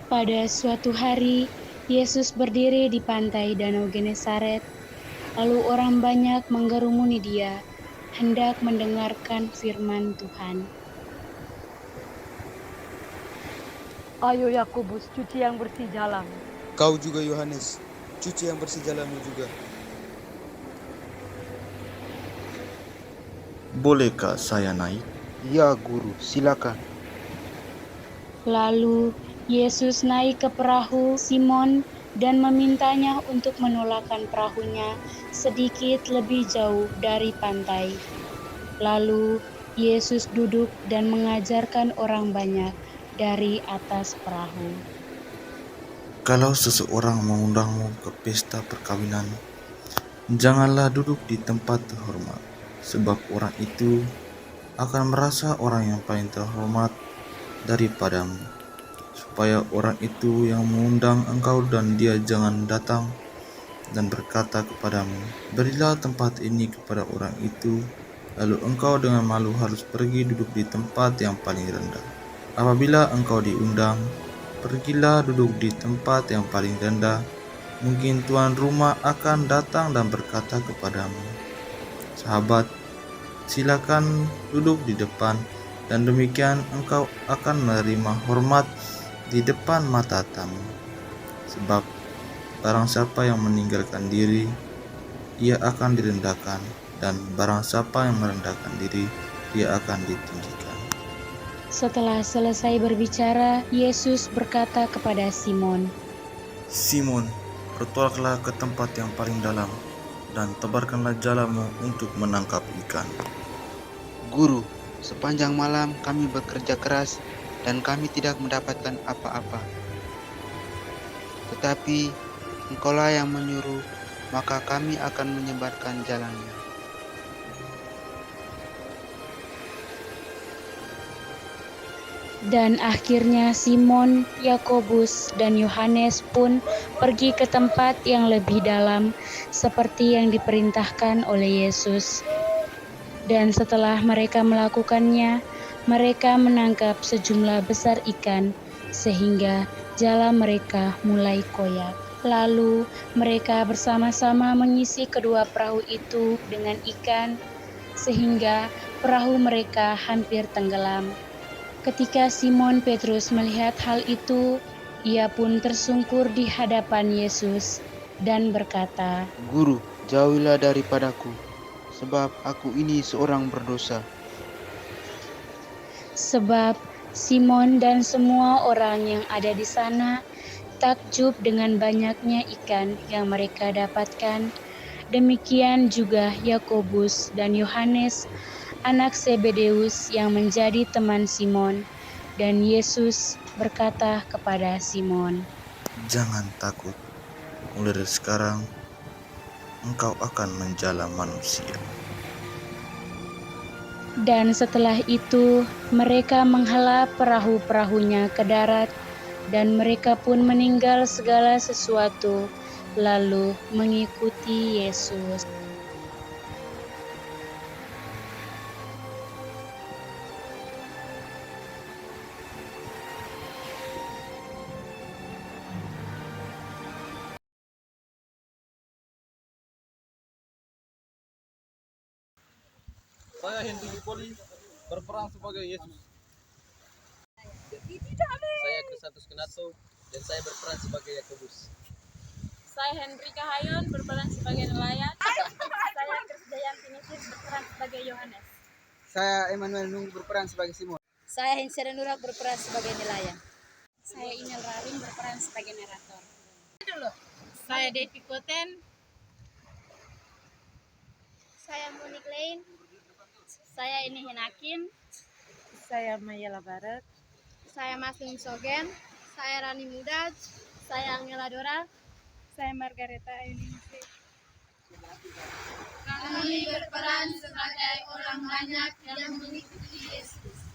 Pada suatu hari, Yesus berdiri di pantai Danau Genesaret, lalu orang banyak menggerumuni Dia, hendak mendengarkan firman Tuhan. Ayo Yakobus, cuci yang bersih jalan. Kau juga Yohanes, cuci yang bersih jalanmu juga. Bolehkah saya naik? Ya guru, silakan. Lalu Yesus naik ke perahu Simon dan memintanya untuk menolakkan perahunya sedikit lebih jauh dari pantai. Lalu Yesus duduk dan mengajarkan orang banyak dari atas perahu. Kalau seseorang mengundangmu ke pesta perkawinan, janganlah duduk di tempat terhormat, sebab orang itu akan merasa orang yang paling terhormat daripadamu, supaya orang itu yang mengundang engkau dan dia jangan datang dan berkata kepadamu, berilah tempat ini kepada orang itu, lalu engkau dengan malu harus pergi duduk di tempat yang paling rendah. Apabila engkau diundang, pergilah duduk di tempat yang paling rendah. Mungkin tuan rumah akan datang dan berkata kepadamu, sahabat, silakan duduk di depan, dan demikian engkau akan menerima hormat di depan mata tamu. Sebab barang siapa yang meninggalkan diri, ia akan direndahkan, dan barang siapa yang merendahkan diri, dia akan ditinggikan. Setelah selesai berbicara, Yesus berkata kepada Simon, Simon, bertolaklah ke tempat yang paling dalam, dan tebarkanlah jalamu untuk menangkap ikan. Guru, sepanjang malam kami bekerja keras dan kami tidak mendapatkan apa-apa. Tetapi Engkaulah yang menyuruh, maka kami akan menyebarkan jalannya. dan akhirnya Simon, Yakobus, dan Yohanes pun pergi ke tempat yang lebih dalam, seperti yang diperintahkan oleh Yesus. Dan setelah mereka melakukannya, mereka menangkap sejumlah besar ikan, sehingga jala mereka mulai koyak. Lalu mereka bersama-sama mengisi kedua perahu itu dengan ikan, sehingga perahu mereka hampir tenggelam. Ketika Simon Petrus melihat hal itu, ia pun tersungkur di hadapan Yesus dan berkata, Guru, jauhilah daripadaku, sebab aku ini seorang berdosa. Sebab Simon dan semua orang yang ada di sana takjub dengan banyaknya ikan yang mereka dapatkan. Demikian juga Yakobus dan Yohanes, anak Zebedeus yang menjadi teman Simon. Dan Yesus berkata kepada Simon, Jangan takut, mulai dari sekarang engkau akan menjala manusia. Dan setelah itu mereka menghela perahu-perahunya ke darat, dan mereka pun meninggal segala sesuatu, lalu mengikuti Yesus. Saya Henry Poli berperan sebagai Yesus. Saya Kristantus Kenato dan saya berperan sebagai Yakobus. Saya Henry Kahayon berperan sebagai nelayan. Saya Krisdayanti Nisis berperan sebagai Yohanes. Saya Emmanuel Nung berperan sebagai Simon. Saya Hensera Nurak berperan sebagai nelayan. Saya Inel Raring berperan sebagai narator. Saya Devi Koten. Saya Monik Lain. Saya ini Hinakin. Saya Mayela Barat. Saya Maslin Sogen. Saya Rani Mudaj. Saya Angela Dora. Saya Margareta Ayuningsih. Kami berperan sebagai orang banyak yang mengikuti Yesus.